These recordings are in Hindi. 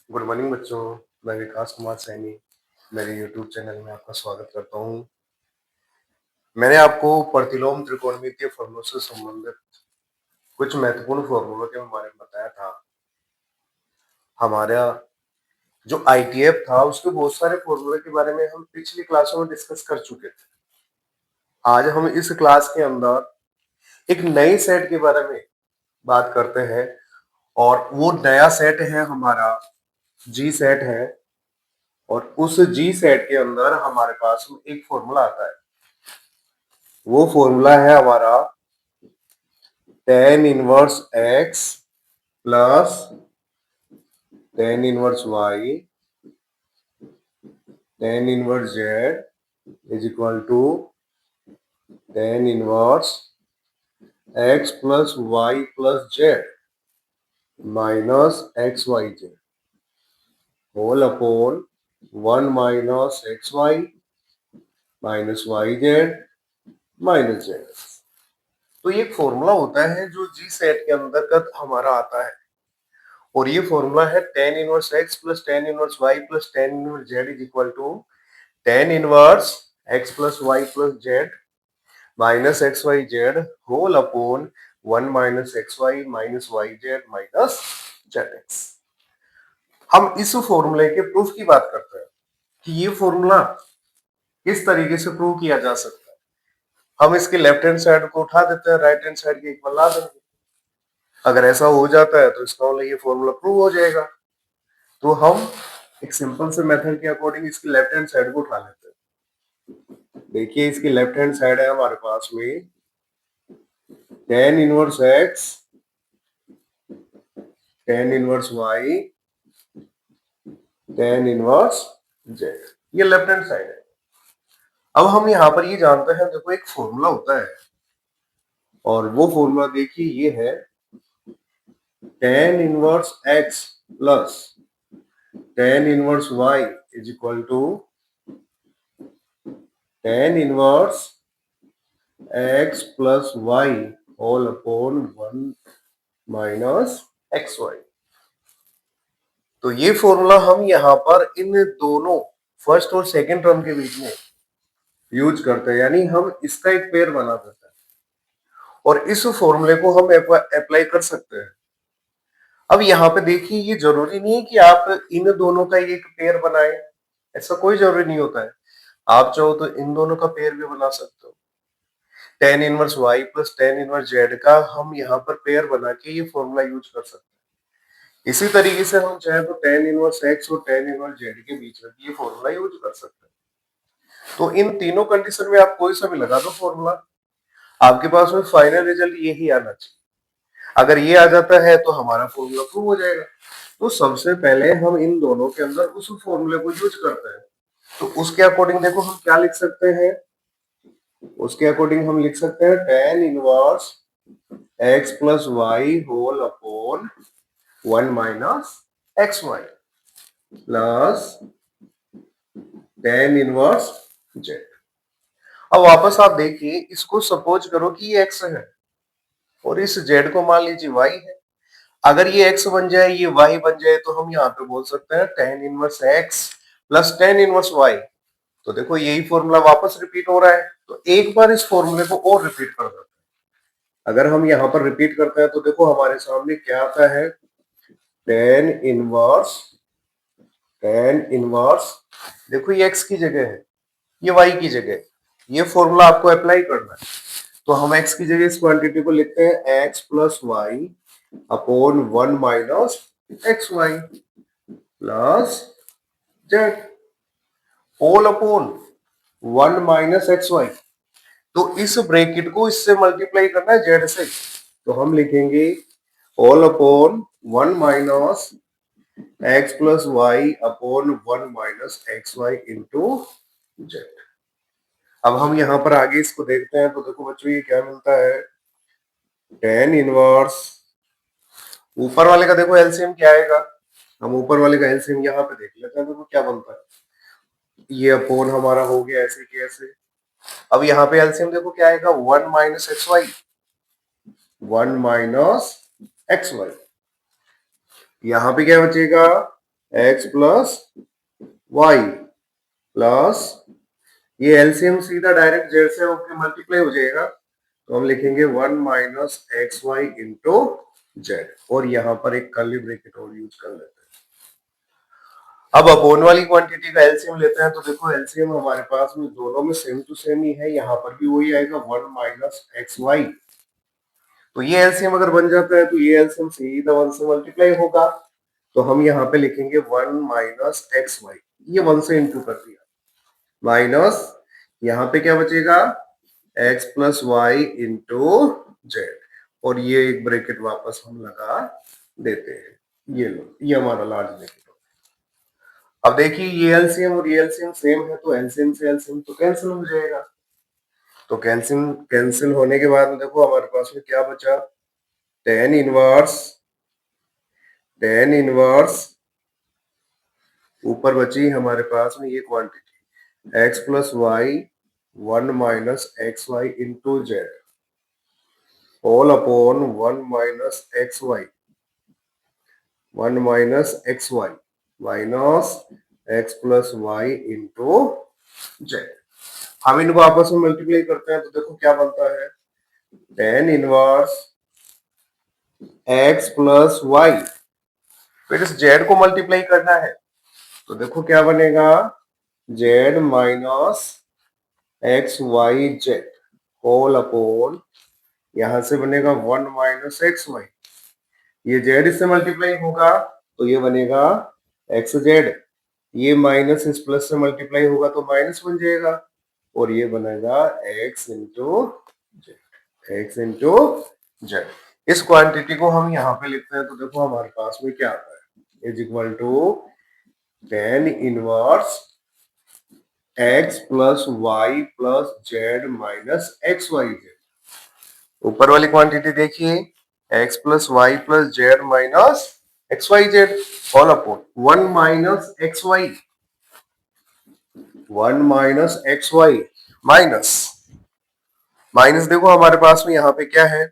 गुड मॉर्निंग बच्चों। मैं विकास कुमार सैनी मेरे यूट्यूब चैनल में आपका स्वागत करता हूं। मैंने आपको प्रतिलोम त्रिकोणमितीय फॉर्मूलों से संबंधित कुछ महत्वपूर्ण फॉर्मूलों के बारे में बताया था। हमारा जो आईटीएफ था उसके बहुत सारे फॉर्मूले के बारे में हम पिछली क्लासों में डिस्कस कर चुके थे। आज हम इस क्लास के अंदर एक नए सेट के बारे में बात करते हैं और वो नया सेट है हमारा जी सेट है। और उस जी सेट के अंदर हमारे पास एक फॉर्मूला आता है। वो फॉर्मूला है हमारा tan inverse x plus tan inverse y tan inverse z is equal to tan inverse x plus y plus z minus x y z whole upon 1 minus x y minus y z minus z. तो ये एक फॉर्मूला होता है जो जी सेट के अंतर्गत हमारा आता है और ये फॉर्मूला है tan inverse x plus tan inverse y plus tan inverse z is equal to tan inverse x plus y plus z minus x y z whole upon 1 minus x y minus y z minus z x. हम इस फॉर्मूले के प्रूफ की बात करते हैं कि ये फॉर्मूला किस तरीके से प्रूव किया जा सकता है। हम इसके लेफ्ट हैंड साइड को उठा देते हैं, राइट हैंड साइड के इक्वल ला देंगे। अगर ऐसा हो जाता है तो इसका मतलब ये फॉर्मूला प्रूव हो जाएगा। तो हम एक सिंपल से मेथड के अकॉर्डिंग इसकी लेफ्ट हैंड साइड को उठा लेते हैं। देखिए इसकी लेफ्ट हैंड साइड है हमारे पास में tan inverse x tan inverse y tan inverse z, ये लेफ्ट हैंड साइड है। अब हम यहाँ पर ये जानते हैं, देखो एक फॉर्मूला होता है और वो फॉर्मूला देखिए ये है tan inverse x plus tan inverse y is equal to tan inverse x plus y whole upon 1 minus x y. तो ये फॉर्मूला हम यहाँ पर इन दोनों फर्स्ट और सेकंड टर्म के बीच में यूज करते हैं, यानी हम इसका एक पेयर बना देते हैं और इस फॉर्मूले को हम अप्लाई कर सकते हैं। अब यहाँ पे देखिए ये जरूरी नहीं है कि आप इन दोनों का एक पेयर बनाए, ऐसा कोई जरूरी नहीं होता है। आप चाहो तो इन दोनों का पेयर भी बना सकते हो। tan inverse y plus tan inverse z का हम यहाँ पर पेयर बना के ये फॉर्मूला यूज कर सकते हैं। इसी तरीके से हम चाहे तो tan इनवर्स x और tan इनवर्स z के बीच में ये फॉर्मूला यूज कर सकते हैं। तो इन तीनों कंडीशन में आप कोई सा भी लगा दो फॉर्मूला, आपके पास में फाइनल रिजल्ट यही आना चाहिए। अगर ये आ जाता है तो हमारा फॉर्मूला प्रूव हो जाएगा। तो सबसे पहले हम इन दोनों के अंदर उस फॉर्मूले को यूज करते हैं। तो उसके अकॉर्डिंग देखो हम क्या लिख सकते हैं, उसके अकॉर्डिंग हम लिख सकते हैं tan inverse x plus y whole upon 1 minus x y plus tan inverse z। अब वापस आप देखिए, इसको सपोज करो कि ये x है और इस z को मान लीजिए y है। अगर ये x बन जाए ये y बन जाए तो हम यहाँ पे बोल सकते हैं tan inverse x plus tan inverse y। तो देखो यही फॉर्मूला वापस रिपीट हो रहा है, तो एक बार इस फॉर्मूले को और रिपीट कर देते हैं। अगर हम यहाँ पर रिपीट करते हैं तो देखो हमारे सामने क्या आता है, tan इनवर्स देखो ये x की जगह है, ये y की जगह है। ये फॉर्मूला आपको अप्लाई करना है। तो हम x की जगह इस क्वांटिटी को लिखते हैं x plus y upon 1 minus x y plus z whole upon 1 minus x y. तो इस ब्रैकेट को इससे मल्टीप्लाई करना है जेड से, तो हम लिखेंगे whole upon 1 minus x plus y upon 1 minus x y into z. अब हम यहाँ पर आगे इसको देखते हैं तो देखो बच्चों ये क्या मिलता है, tan इनवर्स ऊपर वाले का देखो एलसीएम क्या आएगा, हम ऊपर वाले का एलसीएम यहाँ पे देख लेते हैं। देखो क्या बनता है, ये अपॉन हमारा हो गया ऐसे के ऐसे। अब यहाँ पे एलसीएम देखो क्या आएगा, 1 minus x y 1 minus x y. यहाँ पे क्या बचेगा एक्स प्लस वाई प्लस ये एलसीएम सीधा डायरेक्ट जेड से होकर मल्टीप्लाई हो जाएगा, तो हम लिखेंगे 1 minus x y into z, और यहां पर एक कर्ली ब्रैकेट और यूज कर लेते हैं। अब अपोन वाली क्वांटिटी का एलसीएम लेते हैं, तो देखो एलसीएम हमारे पास में दोनों में सेम टू सेम ही है, यहाँ पर भी वही आएगा 1 माइनस एक्स वाई। तो ये एलसीएम अगर बन जाता है तो ये एलसीएम सीधा 1 से मल्टीप्लाई होगा, तो हम यहाँ पे लिखेंगे 1 माइनस एक्स वाई, ये 1 से इंटू कर दिया, माइनस यहाँ पे क्या बचेगा x plus y into z, और ये एक ब्रैकेट वापस हम लगा देते हैं। ये लो, ये हमारा लार्ज ब्रैकेट। अब देखिए ये एलसीएम और ये एलसीएम सेम है, तो एलसीएम से एलसीएम तो कैंसिल हो जाएगा। तो कैंसिल कैंसिल होने के बाद में देखो हमारे पास में क्या बचा, टेन इनवर्स ऊपर बची हमारे पास में ये quantity x plus y 1 minus x y into z whole upon 1 minus x y 1 minus x y minus x plus y into z. हम इनको आपस में मल्टीप्लाई करते हैं, तो देखो क्या बनता है, ten inverse x plus Y, फिर इस जेड को मल्टीप्लाई करना है, तो देखो क्या बनेगा, Z minus x y z whole upon, यहां से बनेगा 1 माइनस एक्स वाई, ये जेड इससे मल्टीप्लाई होगा तो ये बनेगा एक्स जेड, ये माइनस इस प्लस से मल्टीप्लाई होगा तो माइनस बन जाएगा, और ये बनेगा एक्स इंटू जेड। इस क्वांटिटी को हम यहाँ पे लिखते हैं, तो देखो हमारे पास में क्या आता है, is equal to tan inverse x plus y plus z minus x y z. ऊपर वाली क्वांटिटी देखिए x plus y plus z minus x y z all upon 1 minus x y 1 minus x y minus minus देखो हमारे पास में यहाँ पे क्या है,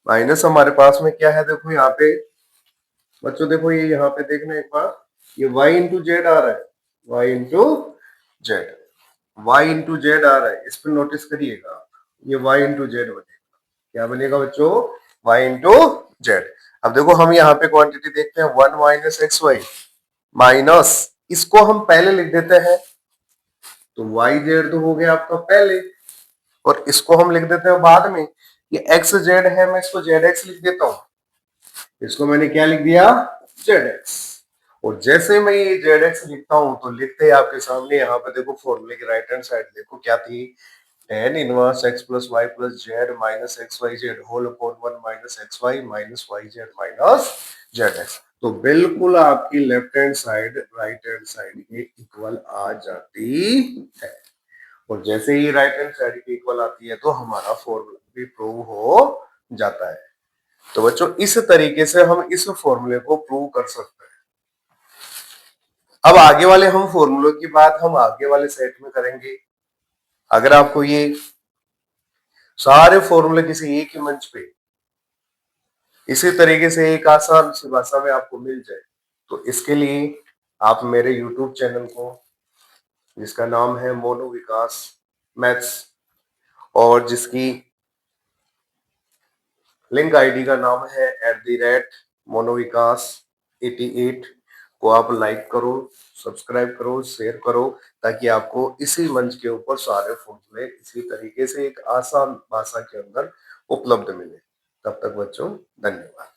माइनस हमारे पास में क्या है, देखो यहाँ पे बच्चों, देखो ये यहाँ पे देखना एक बार, ये y इंटू जेड आ रहा है, y into Z y into Z आ रहा है, इस पर नोटिस करिएगा, ये y इंटू जेड बनेगा, क्या बनेगा बच्चों, y इंटू जेड। अब देखो हम यहाँ पे क्वांटिटी देखते हैं 1 माइनस एक्स वाई माइनस, इसको हम पहले लिख देते हैं, तो y जेड तो हो गया आपका पहले, और इसको हम लिख देते हैं बाद में, ये एक्स जेड है, मैं इसको जेड एक्स लिख देता हूं, इसको मैंने क्या लिख दिया, जेड एक्स। और जैसे मैं ये जेड एक्स लिखता हूं, तो लिखते ही आपके सामने यहाँ पे देखो फॉर्मूले की राइट हैंड साइड देखो क्या थी, tan inverse x plus y plus z minus x y z whole upon 1 minus x y minus y z minus z x. तो बिल्कुल आपकी left hand side right hand side के इक्वल आ जाती है, और जैसे ही राइट हैंड साइड के इक्वल आती है तो हमारा फॉर्मूला भी प्रूव हो जाता है। तो बच्चों इस तरीके से हम इस फॉर्मूले को प्रूव कर सकते हैं। अब आगे वाले हम फॉर्मूलों की बात हम आगे वाले सेट में करेंगे। अगर आपको ये सारे फॉर्मूले किसी एक ही मंच पे इसी तरीके से एक आसान सी भाषा में आपको मिल जाए, तो इसके लिए आप मेरे YouTube चैनल को, जिसका नाम है मोनू विकास मैथ्स, और जिसकी लिंक आईडी का नाम है @monovikas88, को आप लाइक करो, सब्सक्राइब करो, शेयर करो, ताकि आपको इसी मंच के ऊपर सारे फॉर्मूले इसी तरीके से एक आसान भाषा के अंदर उपलब्ध मिले। तब तक बच्चों धन्यवाद।